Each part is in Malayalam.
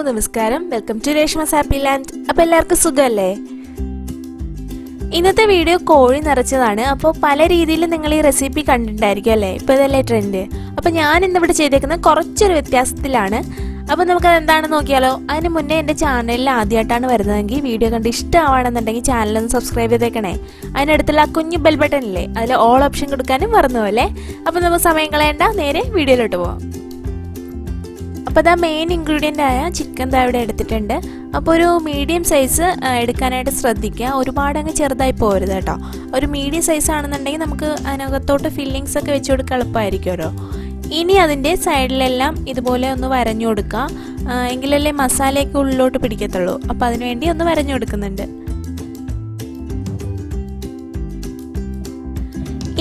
നമസ്കാരം. Welcome to Reshmahappyland. അപ്പോൾ എല്ലാവർക്കും സുഖമല്ലേ? ഇന്നത്തെ വീഡിയോ കോഴി നിറച്ചതാണ്. അപ്പോൾ പല രീതിയിൽ നിങ്ങൾ ഈ റെസിപ്പി കണ്ടിട്ടുണ്ടായിരിക്കും അല്ലേ? ഇപ്പോൾ ഇതല്ലേ ട്രെൻഡ്. അപ്പോൾ ഞാൻ ഇന്നിവിടെ ചെയ്തേക്കുന്നത് കുറച്ചൊരു വ്യത്യാസത്തിലാണ്. അപ്പോൾ നമുക്കത് എന്താണെന്ന് നോക്കിയാലോ. അതിന് മുന്നേ എൻ്റെ ചാനലിൽ ആദ്യമായിട്ടാണ് വരുന്നതെങ്കിൽ വീഡിയോ കണ്ട് ഇഷ്ടമാണെന്നുണ്ടെങ്കിൽ ചാനലൊന്ന് സബ്സ്ക്രൈബ് ചെയ്തേക്കണേ. അതിനടുത്തുള്ള ആ കുഞ്ഞു ബെൽ ബട്ടൺ ഇല്ലേ, അതിൽ ഓൾ ഓപ്ഷൻ കൊടുക്കാനും മറന്നുപോലെ. അപ്പോൾ നമുക്ക് സമയം കളയണ്ട, നേരെ വീഡിയോയിലോട്ട് പോവാം. അപ്പോൾ ഇതാ മെയിൻ ഇൻഗ്രീഡിയൻ്റ് ആയ ചിക്കൻ ഇവിടെ എടുത്തിട്ടുണ്ട്. അപ്പോൾ ഒരു മീഡിയം സൈസ് എടുക്കാനായിട്ട് ശ്രദ്ധിക്കുക. ഒരുപാട് അങ്ങ് ചെറുതായി പോരുത് കേട്ടോ. ഒരു മീഡിയം സൈസ് ആണെന്നുണ്ടെങ്കിൽ നമുക്ക് അതിനകത്തോട്ട് ഫില്ലിങ്സ് ഒക്കെ വെച്ച് കൊടുക്കാൻ എളുപ്പമായിരിക്കുമല്ലോ. ഇനി അതിൻ്റെ സൈഡിലെല്ലാം ഇതുപോലെ ഒന്ന് വരഞ്ഞു കൊടുക്കുക. എങ്കിലല്ലേ മസാലയൊക്കെ ഉള്ളിലോട്ട് പിടിക്കത്തുള്ളൂ. അപ്പോൾ അതിനുവേണ്ടി ഒന്ന് വരഞ്ഞു കൊടുക്കുന്നുണ്ട്.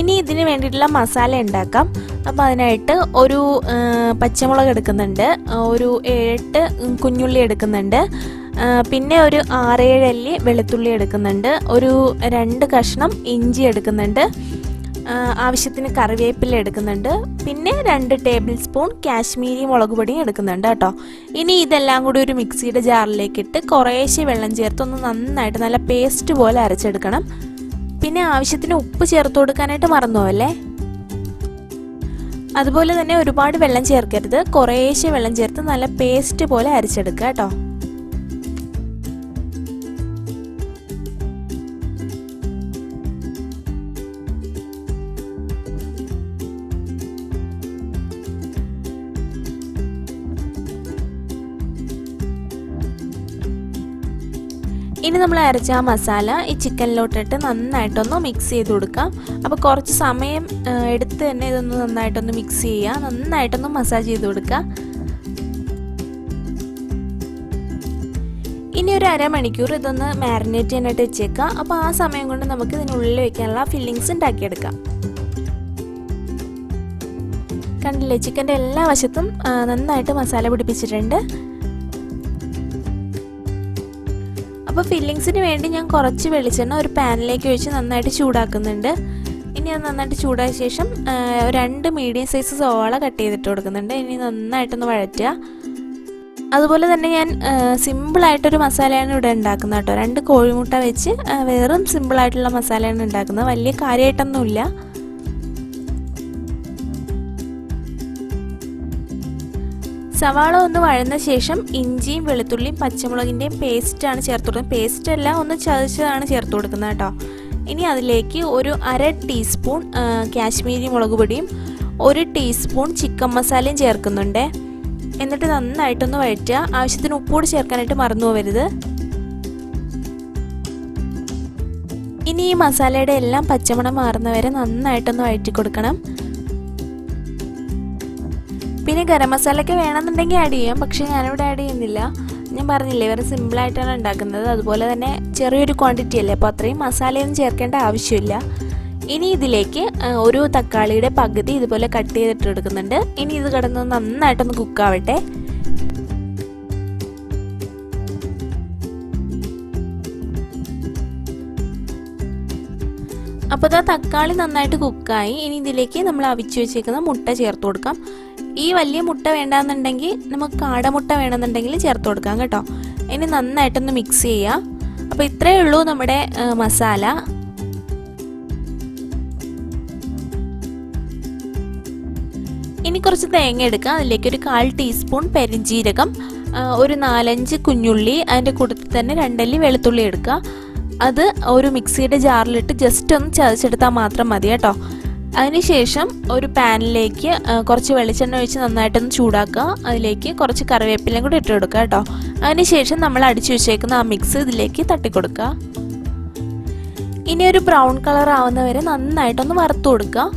ഇനി ഇതിന് വേണ്ടിയിട്ടുള്ള മസാല ഉണ്ടാക്കാം. അപ്പോൾ അതിനായിട്ട് ഒരു പച്ചമുളക് എടുക്കുന്നുണ്ട്, ഒരു 8 കുഞ്ഞുള്ളി എടുക്കുന്നുണ്ട്, പിന്നെ ഒരു 6-7 അല്ലി വെളുത്തുള്ളി എടുക്കുന്നുണ്ട്, ഒരു 2 കഷ്ണം ഇഞ്ചി എടുക്കുന്നുണ്ട്, ആവശ്യത്തിന് കറിവേപ്പില എടുക്കുന്നുണ്ട്, പിന്നെ 2 ടേബിൾ സ്പൂൺ കാശ്മീരി മുളക് പൊടിയും എടുക്കുന്നുണ്ട് കേട്ടോ. ഇനി ഇതെല്ലാം കൂടി ഒരു മിക്സിയുടെ ജാറിലേക്ക് ഇട്ട് കുറേശ്ശെ വെള്ളം ചേർത്ത് ഒന്ന് നന്നായിട്ട് നല്ല പേസ്റ്റ് പോലെ അരച്ചെടുക്കണം. പിന്നെ ആവശ്യത്തിന് ഉപ്പ് ചേർത്ത് കൊടുക്കാനായിട്ട് മറന്നുപോകല്ലേ. അതുപോലെ തന്നെ ഒരുപാട് വെള്ളം ചേർക്കരുത്, കുറേശ്ശെ വെള്ളം ചേർത്ത് നല്ല പേസ്റ്റ് പോലെ അരച്ചെടുക്കുക കേട്ടോ. ഇനി നമ്മൾ അരച്ച ആ മസാല ഈ ചിക്കനിലോട്ടിട്ട് നന്നായിട്ടൊന്ന് മിക്സ് ചെയ്ത് കൊടുക്കാം. അപ്പോൾ കുറച്ച് സമയം എടുത്ത് തന്നെ ഇതൊന്ന് നന്നായിട്ടൊന്ന് മിക്സ് ചെയ്യുക, നന്നായിട്ടൊന്ന് മസാജ് ചെയ്ത് കൊടുക്കുക. ഇനി ഒരു അരമണിക്കൂർ ഇതൊന്ന് മാരിനേറ്റ് ചെയ്യാനായിട്ട് വെച്ചേക്കുക. അപ്പോൾ ആ സമയം കൊണ്ട് നമുക്ക് ഇതിനുള്ളിൽ വെക്കാനുള്ള ഫില്ലിങ്സ് ഉണ്ടാക്കിയെടുക്കാം. കണ്ടില്ലേ, ചിക്കൻ്റെ എല്ലാ വശത്തും നന്നായിട്ട് മസാല പിടിപ്പിച്ചിട്ടുണ്ട്. അപ്പോൾ ഫില്ലിങ്സിന് വേണ്ടി ഞാൻ കുറച്ച് വെളിച്ചെണ്ണ ഒരു പാനിലേക്ക് ഒഴിച്ച് നന്നായിട്ട് ചൂടാക്കുന്നുണ്ട്. ഇനി അത് നന്നായിട്ട് ചൂടായ ശേഷം 2 മീഡിയം സൈസ് സവാള കട്ട് ചെയ്തിട്ട് കൊടുക്കുന്നുണ്ട്. ഇനി നന്നായിട്ടൊന്ന് വഴറ്റുക. അതുപോലെ തന്നെ ഞാൻ സിമ്പിളായിട്ടൊരു മസാലയാണ് ഇവിടെ ഉണ്ടാക്കുന്നത് കേട്ടോ. 2 കോഴിമുട്ട വെച്ച് വെറും സിമ്പിളായിട്ടുള്ള മസാലയാണ് ഉണ്ടാക്കുന്നത്, വലിയ കാര്യമായിട്ടൊന്നുമില്ല. സവാള ഒന്ന് വഴന്ന ശേഷം ഇഞ്ചിയും വെളുത്തുള്ളിയും പച്ചമുളകിൻ്റെയും പേസ്റ്റാണ് ചേർത്ത് കൊടുക്കുന്നത്. പേസ്റ്റ് എല്ലാം ഒന്ന് ചതച്ചതാണ് ചേർത്ത് കൊടുക്കുന്നത് കേട്ടോ. ഇനി അതിലേക്ക് ഒരു 1/2 ടീസ്പൂൺ കാശ്മീരി മുളക് പൊടിയും 1 ടീസ്പൂൺ ചിക്കൻ മസാലയും ചേർക്കുന്നുണ്ട്. എന്നിട്ട് നന്നായിട്ടൊന്ന് വഴറ്റുക. ആവശ്യത്തിന് ഉപ്പുകൂടി ചേർക്കാനായിട്ട് മറന്നു പോകരുത്. ഇനി ഈ മസാലയുടെ എല്ലാം പച്ചമണം മാറുന്നവരെ നന്നായിട്ടൊന്ന് വഴറ്റി കൊടുക്കണം. പിന്നെ ഗരം മസാലയൊക്കെ വേണമെന്നുണ്ടെങ്കിൽ ആഡ് ചെയ്യാം, പക്ഷേ ഞാനിവിടെ ആഡ് ചെയ്യുന്നില്ല. ഞാൻ പറഞ്ഞില്ലേ, വേറെ സിമ്പിളായിട്ടാണ് ഉണ്ടാക്കുന്നത്. അതുപോലെ തന്നെ ചെറിയൊരു ക്വാണ്ടിറ്റി അല്ലേ, അപ്പോൾ അത്രയും മസാലയൊന്നും ചേർക്കേണ്ട ആവശ്യമില്ല. ഇനി ഇതിലേക്ക് ഒരു തക്കാളിയുടെ പകുതി ഇതുപോലെ കട്ട് ചെയ്തിട്ട് എടുക്കുന്നുണ്ട്. ഇനി ഇത് കിടന്ന് നന്നായിട്ടൊന്ന് കുക്കാവട്ടെ. അപ്പോൾ ഇതാ തക്കാളി നന്നായിട്ട് കുക്കായി. ഇനി ഇതിലേക്ക് നമ്മൾ അവിച്ച് വെച്ചേക്കുന്ന മുട്ട ചേർത്ത് കൊടുക്കാം. ഈ വലിയ മുട്ട വേണ്ടാന്നുണ്ടെങ്കിൽ നമുക്ക് കാടമുട്ട വേണമെന്നുണ്ടെങ്കിൽ ചേർത്ത് കൊടുക്കാം കേട്ടോ. ഇനി നന്നായിട്ടൊന്ന് മിക്സ് ചെയ്യുക. അപ്പോൾ ഇത്രയേ ഉള്ളൂ നമ്മുടെ മസാല. ഇനി കുറച്ച് തേങ്ങ എടുക്കാം. അതിലേക്ക് ഒരു 1/4 ടീസ്പൂൺ പെരിഞ്ജീരകം, ഒരു 4-5 കുഞ്ഞുള്ളി, അതിൻ്റെ കൂട്ടത്തിൽ തന്നെ 2 അല്ലി വെളുത്തുള്ളി എടുക്കുക. അത് ഒരു മിക്സിയുടെ ജാറിലിട്ട് ജസ്റ്റ് ഒന്ന് ചതച്ചെടുത്താൽ മാത്രം മതി കേട്ടോ. അതിനുശേഷം ഒരു പാനിലേക്ക് കുറച്ച് വെളിച്ചെണ്ണ ഒഴിച്ച് നന്നായിട്ടൊന്ന് ചൂടാക്കുക. അതിലേക്ക് കുറച്ച് കറിവേപ്പിലയും കൂടി ഇട്ട് കൊടുക്കുക കേട്ടോ. അതിനുശേഷം നമ്മൾ അടിച്ചു വെച്ചേക്കുന്ന ആ മിക്സ് ഇതിലേക്ക് തട്ടിക്കൊടുക്കുക. ഇനി ഒരു ബ്രൗൺ കളർ ആവുന്നവരെ നന്നായിട്ടൊന്ന് വറുത്ത് കൊടുക്കുക.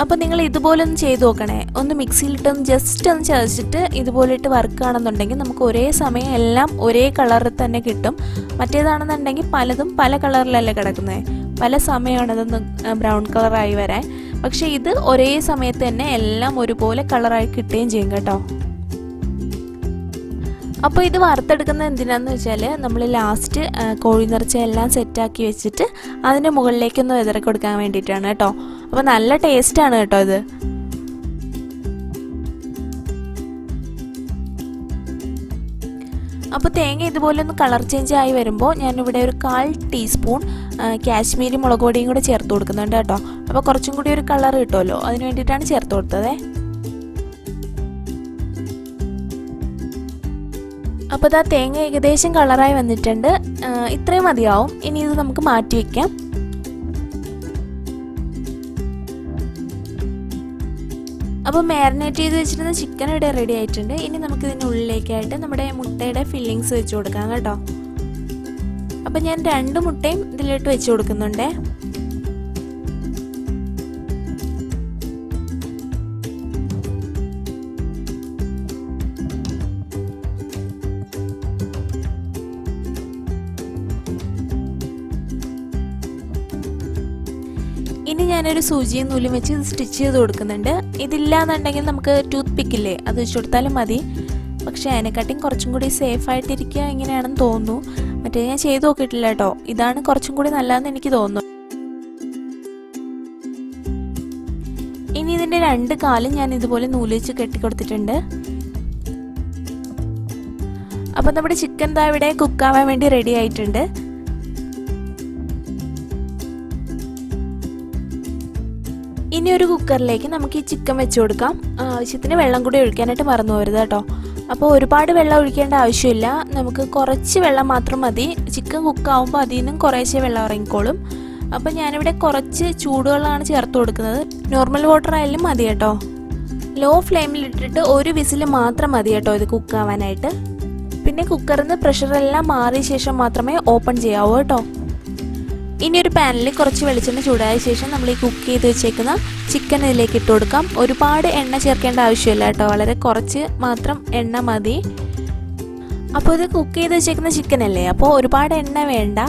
അപ്പോൾ നിങ്ങൾ ഇതുപോലെ ഒന്ന് ചെയ്ത് നോക്കണേ. ഒന്ന് മിക്സിയിലിട്ടൊന്ന് ജസ്റ്റ് ഒന്ന് ചതച്ചിട്ട് ഇതുപോലെ ഇട്ട് വറുക്കുകയാണെന്നുണ്ടെങ്കിൽ നമുക്ക് ഒരേ സമയം എല്ലാം ഒരേ കളറിൽ തന്നെ കിട്ടും. മറ്റേതാണെന്നുണ്ടെങ്കിൽ പലതും പല കളറിലല്ലേ കിടക്കുന്നത്, പല സമയമാണ് ഇതൊന്ന് ബ്രൗൺ കളറായി വരാൻ. പക്ഷേ ഇത് ഒരേ സമയത്ത് തന്നെ എല്ലാം ഒരുപോലെ കളറായി കിട്ടുകയും ചെയ്യും കേട്ടോ. അപ്പോൾ ഇത് വറുത്തെടുക്കുന്നത് എന്തിനാന്ന് വെച്ചാൽ നമ്മൾ ലാസ്റ്റ് കോഴി നിറച്ച എല്ലാം സെറ്റാക്കി വെച്ചിട്ട് അതിൻ്റെ മുകളിലേക്കൊന്ന് വിതറി കൊടുക്കാൻ വേണ്ടിയിട്ടാണ് കേട്ടോ. അപ്പോൾ നല്ല ടേസ്റ്റാണ് കേട്ടോ ഇത്. അപ്പോൾ തേങ്ങ ഇതുപോലെ ഒന്ന് കളർ ചേഞ്ച് ആയി വരുമ്പോൾ ഞാനിവിടെ ഒരു 1/4 ടീസ്പൂൺ കാശ്മീരി മുളക് പൊടിയും കൂടെ ചേർത്ത് കൊടുക്കുന്നുണ്ട് കേട്ടോ. അപ്പോൾ കുറച്ചും കൂടി ഒരു കളർ കിട്ടുമല്ലോ, അതിന് വേണ്ടിയിട്ടാണ് ചേർത്ത് കൊടുത്തത്. അപ്പോൾ ഇതാ തേങ്ങ ഏകദേശം കളറായി വന്നിട്ടുണ്ട്. ഇത്രയും മതിയാവും. ഇനി ഇത് നമുക്ക് മാറ്റി വയ്ക്കാം. അപ്പോൾ മാരിനേറ്റ് ചെയ്ത് വെച്ചിരുന്ന ചിക്കൻ ഇവിടെ റെഡി ആയിട്ടുണ്ട്. ഇനി നമുക്ക് ഇതിൻ്റെ ഉള്ളിലേക്കായിട്ട് നമ്മുടെ മുട്ടയുടെ ഫില്ലിങ്സ് വെച്ച് കൊടുക്കാം കേട്ടോ. അപ്പോൾ ഞാൻ 2 മുട്ടയും ഇതിലോട്ട് വെച്ച് കൊടുക്കുന്നുണ്ട്. ഇനി ഞാനൊരു സൂചിയും നൂലും വെച്ച് ഇത് സ്റ്റിച്ച് ചെയ്ത് കൊടുക്കുന്നുണ്ട്. ഇതില്ലാന്നുണ്ടെങ്കിൽ നമുക്ക് ടൂത്ത് പിക്കില്ലേ, അത് വെച്ച് കൊടുത്താലും മതി. പക്ഷേ അതിനെക്കാട്ടിയും കുറച്ചും കൂടി സേഫായിട്ടിരിക്കുക എങ്ങനെയാണെന്ന് തോന്നുന്നു. മറ്റേ ഞാൻ ചെയ്ത് നോക്കിയിട്ടില്ല കേട്ടോ. ഇതാണ് കുറച്ചും കൂടി നല്ലതെന്ന് എനിക്ക് തോന്നുന്നു. ഇനി ഇതിൻ്റെ 2 കാലും ഞാൻ ഇതുപോലെ നൂല് വെച്ച് കെട്ടിക്കൊടുത്തിട്ടുണ്ട്. അപ്പം നമ്മുടെ ചിക്കൻ ദാ ഇവിടെ കുക്കാവാൻ വേണ്ടി റെഡി ആയിട്ടുണ്ട്. ഇനി ഒരു കുക്കറിലേക്ക് നമുക്ക് ഈ ചിക്കൻ വെച്ച് കൊടുക്കാം. ആവശ്യത്തിന് വെള്ളം കൂടി ഒഴിക്കാനായിട്ട് മറന്നു പോകരുത് കേട്ടോ. അപ്പോൾ ഒരുപാട് വെള്ളം ഒഴിക്കേണ്ട ആവശ്യമില്ല, നമുക്ക് കുറച്ച് വെള്ളം മാത്രം മതി. ചിക്കൻ കുക്കാവുമ്പോൾ അതിൽ നിന്നും കുറേശ്ശെ വെള്ളം ഇറങ്ങിക്കോളും. അപ്പോൾ ഞാനിവിടെ കുറച്ച് ചൂടുവെള്ളമാണ് ചേർത്ത് കൊടുക്കുന്നത്. നോർമൽ വാട്ടർ ആയാലും മതി കേട്ടോ. ലോ ഫ്ലെയിമിലിട്ടിട്ട് ഒരു വിസിൽ മാത്രം മതി കേട്ടോ ഇത് കുക്കാവാനായിട്ട്. പിന്നെ കുക്കറിൽ നിന്ന് പ്രഷറെല്ലാം മാറിയ ശേഷം മാത്രമേ ഓപ്പൺ ചെയ്യാവൂ കേട്ടോ. ഇനി ഒരു പാനിൽ കുറച്ച് വെളിച്ചെണ്ണ ചൂടായ ശേഷം നമ്മൾ ഈ കുക്ക് ചെയ്ത് വെച്ചേക്കുന്ന ചിക്കൻ ഇതിലേക്ക് ഇട്ട് കൊടുക്കാം. ഒരുപാട് എണ്ണ ചേർക്കേണ്ട ആവശ്യമില്ല കേട്ടോ, വളരെ കുറച്ച് മാത്രം എണ്ണ മതി. അപ്പോൾ ഇത് കുക്ക് ചെയ്ത് വെച്ചേക്കുന്ന ചിക്കൻ അല്ലേ, അപ്പോൾ ഒരുപാട് എണ്ണ വേണ്ട,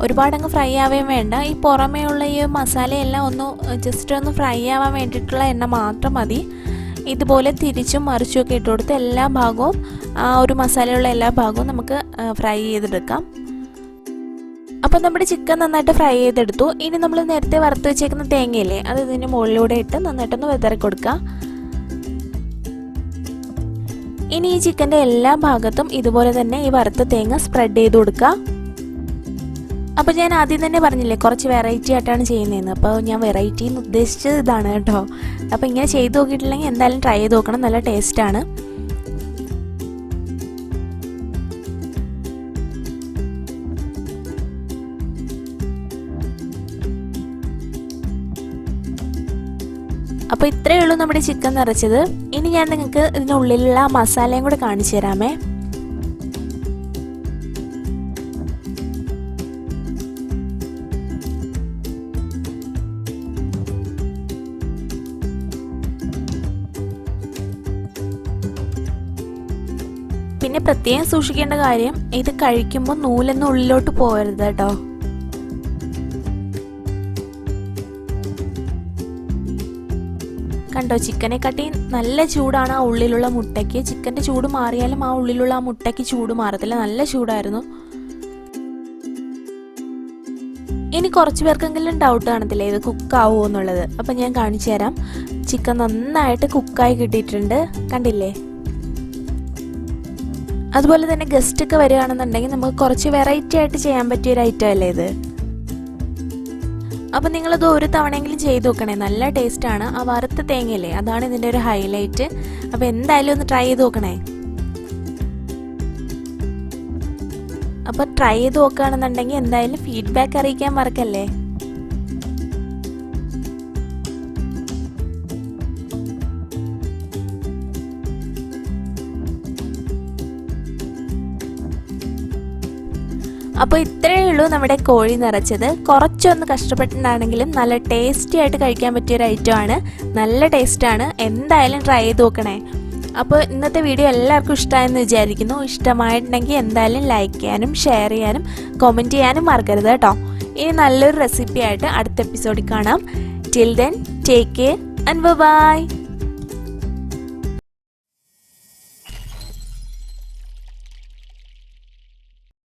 ഒരുപാട് അങ്ങ് ഫ്രൈ ആവുകയും വേണ്ട. ഈ പുറമേ ഉള്ള ഈ മസാലയെല്ലാം ജസ്റ്റ് ഒന്ന് ഫ്രൈ ആവാൻ വേണ്ടിയിട്ടുള്ള എണ്ണ മാത്രം മതി. ഇതുപോലെ തിരിച്ചും മറിച്ചും ഒക്കെ ഇട്ട് കൊടുത്ത് എല്ലാ ഭാഗവും ആ ഒരു മസാലയുള്ള എല്ലാ ഭാഗവും നമുക്ക് ഫ്രൈ ചെയ്തെടുക്കാം. അപ്പോൾ നമ്മുടെ ചിക്കൻ നന്നായിട്ട് ഫ്രൈ ചെയ്തെടുത്തു. ഇനി നമ്മൾ നേരത്തെ വറുത്ത് വെച്ചേക്കുന്ന തേങ്ങയില്ലേ, അത് ഇതിന് മുകളിലൂടെ ഇട്ട് നന്നായിട്ടൊന്ന് വെതറി കൊടുക്കുക. ഇനി ഈ ചിക്കൻ്റെ എല്ലാ ഭാഗത്തും ഇതുപോലെ തന്നെ ഈ വറുത്ത തേങ്ങ സ്പ്രെഡ് ചെയ്ത് കൊടുക്കുക. അപ്പോൾ ഞാൻ ആദ്യം തന്നെ പറഞ്ഞില്ലേ കുറച്ച് വെറൈറ്റി ആയിട്ടാണ് ചെയ്യുന്നതെന്ന്. അപ്പോൾ ഞാൻ വെറൈറ്റി എന്ന് ഉദ്ദേശിച്ചത് ഇതാണ് കേട്ടോ. അപ്പോൾ ഇങ്ങനെ ചെയ്ത് നോക്കിയിട്ടില്ലെങ്കിൽ എന്തായാലും ട്രൈ ചെയ്ത് നോക്കണം, നല്ല ടേസ്റ്റാണ്. അപ്പോൾ ഇത്രയേ ഉള്ളൂ നമ്മുടെ ചിക്കൻ നിറച്ചത്. ഇനി ഞാൻ നിങ്ങൾക്ക് ഇതിനുള്ളിലുള്ള മസാലയും കൂടെ കാണിച്ചു തരാമേ. പിന്നെ പ്രത്യേകം സൂക്ഷിക്കേണ്ട കാര്യം, ഇത് കഴിക്കുമ്പോൾ നൂലൊന്നും ഉള്ളിലോട്ട് പോകരുത് കേട്ടോ. കണ്ടോ, ചിക്കനെക്കാട്ടി നല്ല ചൂടാണ് ആ ഉള്ളിലുള്ള മുട്ടയ്ക്ക്. ചിക്കൻ്റെ ചൂട് മാറിയാലും ആ ഉള്ളിലുള്ള ആ മുട്ടയ്ക്ക് ചൂട് മാറത്തില്ല, നല്ല ചൂടായിരുന്നു. ഇനി കുറച്ച് പേർക്കെങ്കിലും ഡൗട്ട് കാണത്തില്ലേ ഇത് കുക്കാവുമോ എന്നുള്ളത്. അപ്പം ഞാൻ കാണിച്ചു തരാം. ചിക്കൻ നന്നായിട്ട് കുക്കായി കിട്ടിയിട്ടുണ്ട്, കണ്ടില്ലേ. അതുപോലെ തന്നെ ഗസ്റ്റ് ഒക്കെ വരികയാണെന്നുണ്ടെങ്കിൽ നമുക്ക് കുറച്ച് വെറൈറ്റി ആയിട്ട് ചെയ്യാൻ പറ്റിയൊരു ഐറ്റം അല്ലേ ഇത്. അപ്പം നിങ്ങളത് ഒരു തവണയെങ്കിലും ചെയ്ത് നോക്കണേ, നല്ല ടേസ്റ്റാണ്. ആ വറുത്ത തേങ്ങയല്ലേ, അതാണ് ഇതിൻ്റെ ഒരു ഹൈലൈറ്റ്. അപ്പോൾ എന്തായാലും ഒന്ന് ട്രൈ ചെയ്ത് നോക്കണേ. അപ്പോൾ ട്രൈ ചെയ്ത് നോക്കുകയാണെന്നുണ്ടെങ്കിൽ എന്തായാലും ഫീഡ്ബാക്ക് അറിയിക്കാൻ മറക്കല്ലേ. അപ്പോൾ ഇത്രയേ ഉള്ളൂ നമ്മുടെ കോഴി നിറച്ചത്. കുറച്ചൊന്ന് കഷ്ടപ്പെട്ടിട്ടുണ്ടാണെങ്കിലും നല്ല ടേസ്റ്റി ആയിട്ട് കഴിക്കാൻ പറ്റിയൊരു ഐറ്റമാണ്, നല്ല ടേസ്റ്റാണ്. എന്തായാലും ട്രൈ ചെയ്ത് നോക്കണേ. അപ്പോൾ ഇന്നത്തെ വീഡിയോ എല്ലാവർക്കും ഇഷ്ടമായെന്ന് വിചാരിക്കുന്നു. ഇഷ്ടമായിട്ടുണ്ടെങ്കിൽ എന്തായാലും ലൈക്ക് ചെയ്യാനും ഷെയർ ചെയ്യാനും കമൻറ്റ് ചെയ്യാനും മറക്കരുത് കേട്ടോ. ഇനി നല്ലൊരു റെസിപ്പി ആയിട്ട് അടുത്ത എപ്പിസോഡിൽ കാണാം. Till then take care and by.